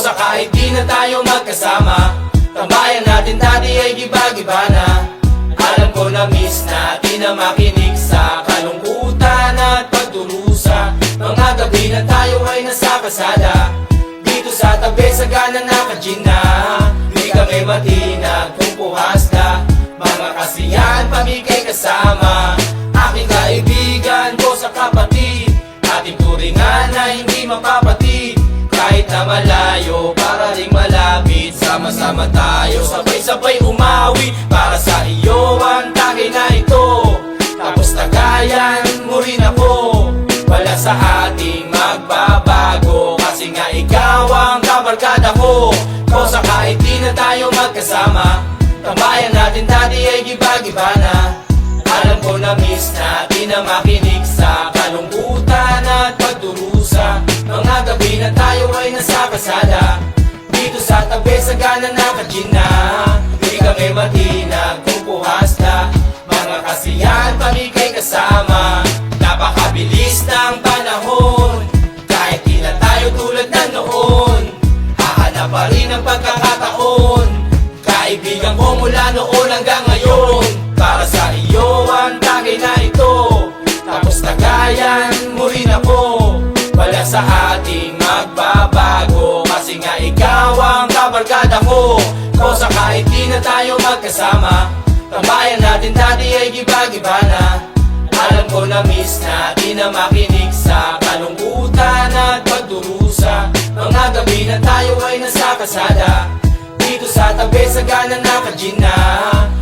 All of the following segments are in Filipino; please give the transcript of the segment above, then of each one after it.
Kosa kahit di na tayo magkasama, tambayan natin dati ay giba-giba na. Alam ko na miss natin na makinig sa kalungkutan at pagdurusa. Mga gabi na tayo ay nasa kasada, dito sa tabi sa gana naka-gin na. Di kami matinag kung puhas na, mga kasiyahan pamigay kasama. Aking kaibigan ko sa kapatid, ating turingan na hindi mapapatid. Kahit na malayo, para ring malapit, sama-sama tayo, sabay-sabay umawi. Para sa iyo ang tagay na ito, tapos tagayan mo rin ako. Wala sa ating magbabago, kasi nga ikaw ang kabarkada ko. Kosa kahit di na tayo magkasama, tambayan natin dati ay giba-giba na. Alam ko na miss natin na makinig sa kalungkutan at pagdurusa. Mga gabi na tayo ay nasa kasada, dito sa tabi sa gana naka-gin na. Di kami matinag kung puhas na, mga kasiyahan pamigay kasama. Napakabilis ng panahon, kahit di na tayo tulad na noon. Hahanap pa rin ang pagkakataon, kaibigan ko mula noon hanggang ngayon. Para sa iyo ang tagay na ito, tapos tagayan mo rin ako. Wala sa ating magbabago, kasi nga ikaw ang kabarkada ko. Kosa kahit di na tayo magkasama, tambayan natin dati ay giba-giba na. Alam ko na miss natin na makinig sa kalungkutan at pagdurusa. Mga gabi na tayo ay nasa kasada, dito sa tabi sa gana naka-gin na.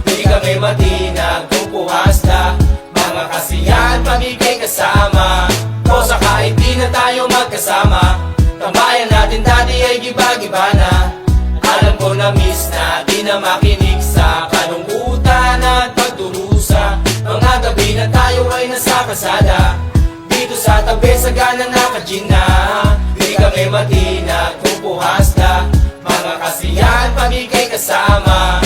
Di kami matinag kung puhas na, mga kasiyahan pamigay kasama. Kosa kahit di na tayo magkasama, tambayan natin dati ay giba-giba na. Alam ko na miss natin na makinig sa kalungkutan at pagdurusa. Mga gabi na tayo ay nasa kasada, dito sa tabi sa gana naka-gin na. Di kami matinag kung puhas na, mga kasiyahan pamigay kasama.